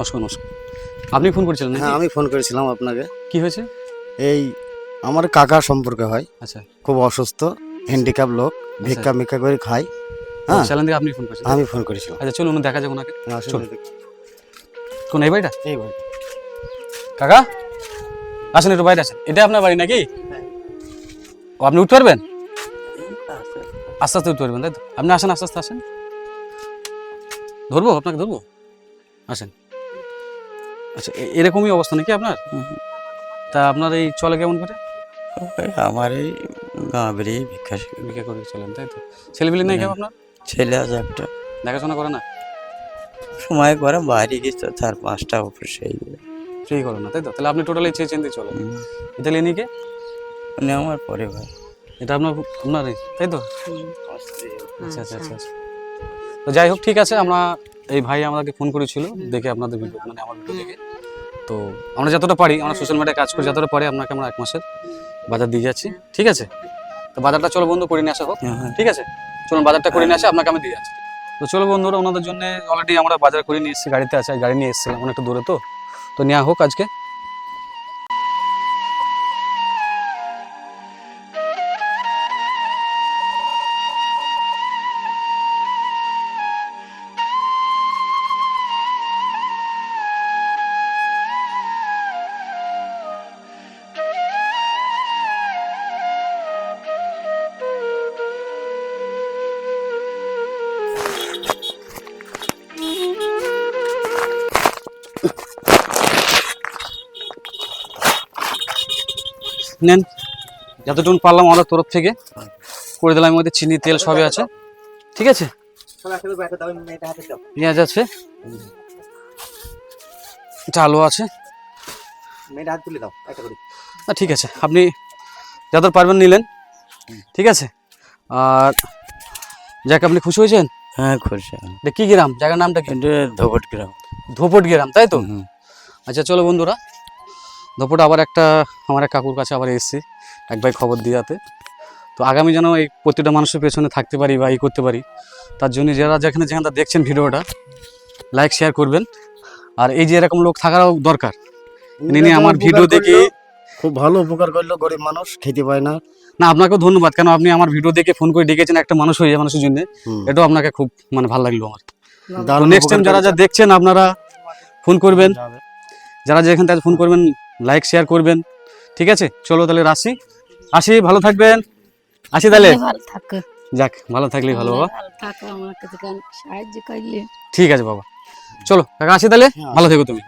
নমস্কার নমস্কার। আপনি ফোন করেছিলেন নাকি? হ্যাঁ আমি ফোন করেছিলাম আপনাকে। কি হয়েছে? এই আমার কাকা সম্পর্কে হয়, আচ্ছা, খুব অসুস্থ, হ্যান্ডিক্যাপ লোক, ভিক্ষা মিক্ষা করে খায়। হ্যাঁ চ্যালেঞ্জ দিয়ে আপনি ফোন করেছেন? আমি ফোন করেছিলাম। আচ্ছা চলুন দেখা যাক ওনাকে। আসুন চল। এদিকে। কোন এই বাড়িটা? এই ভাই কাকা আসেন, একটু বাইরে আসেন। এটা আপনার বাড়ি নাকি? ও আপনি উঠতে পারবেন? আস্তে আস্তে উঠতে পারবেন তাই তো? আপনি আসেন, আস্তে আস্তে আসেন। ধরবো আপনাকে, ধরবো? আসেন। আচ্ছা এরকমই অবস্থা নাকি আপনার? তা আপনার এই চলে কেমন করে? আমার এই গা বেরিয়ে ভিক্ষা শিখি। ভিক্ষা করে চলেন তাই তো? ছেলেপিলে নেই কেউ আপনার? ছেলে আছে একটা, দেখাশোনা করে না? সময় করে বাইরে গেছে 4-5টা অফিস হয়ে গেছে। ফ্রি করে না তাই তো? তাহলে আপনি টোটালি চেয়ে চিনতে চলেন। তাহলে এনে কে? মানে আমার পরিবার। এটা আপনার আপনারই তাই তো? আচ্ছা আচ্ছা আচ্ছা আচ্ছা। তো যাই হোক, ঠিক আছে। আমরা এই ভাই আমাদেরকে ফোন করেছিল দেখে আপনাদের ভিডিও, মানে আমার ভিডিও দেখে। তো আমরা যতটা পারি, আমরা সোশ্যাল মিডিয়ায় কাজ করি, যতটা পারি আপনাকে আমরা 1 মাসের বাজার দিয়ে যাচ্ছি, ঠিক আছে? তো বাজারটা চলো বন্ধু করে নিয়ে আসা হোক, ঠিক আছে? চলুন বাজারটা করে নিয়ে আসে, আপনাকে আমি দিয়ে যাচ্ছি। তো চলো বন্ধুরা, ওনাদের জন্য অলরেডি আমরা বাজার করে নিয়ে এসেছি, গাড়িতে আছে, গাড়ি নিয়ে এসেছিলাম অনেকটা দূরে, তো নেওয়া হোক আজকে। নেন, যতটুকু পারলাম আমাদের তরফ থেকে করে দিলাম। মধ্যে চিনি, তেল সবই আছে, ঠিক আছে? পেঁয়াজ আছে, এটা আলু আছে। ঠিক আছে, আপনি যত পারবেন নিলেন, ঠিক আছে? আর যাকে আপনি খুশি হয়েছেন? হ্যাঁ খুশি। এটা কি গ্রাম, জায়গার নামটা কি? ধোপট গ্রাম। ধোপট গ্রাম তাই তো? আচ্ছা চলো বন্ধুরা, ধোপট আবার একটা আমার এক কাকুর কাছে আবার এসেছি এক ভাই খবর দিয়াতে। তো আগামী যেন এই প্রতিটা মানুষের পেছনে থাকতে পারি বা করতে পারি, তার জন্য যারা যেখানে যেখানে দেখছেন ভিডিওটা লাইক শেয়ার করবেন। আর এই যে এরকম লোক থাকারও দরকার, ইনি আমার ভিডিও দেখে খুব ভালো উপকার করলো, গরিব মানুষ খেতে পায় না। না, আপনাকেও ধন্যবাদ, কেন আপনি আমার ভিডিও দেখে ফোন করে ডেকেছেন একটা মানুষ হয়ে, মানুষের জন্য এটাও আপনাকে খুব মানে ভালো লাগলো আমার। তো নেক্সট টাইম যারা যা দেখছেন আপনারা ফোন করবেন, যারা যেখান থেকে ফোন করবেন লাইক শেয়ার করবেন, ঠিক আছে? চলো তাহলে আসি, ভালো থাকবেন, আসি তাহলে। যাক, ভালো থাকলেই ভালো বাবা। সাহায্য করলে। ঠিক আছে বাবা, চলো কাকা আসি তাহলে, ভালো থেকো তুমি।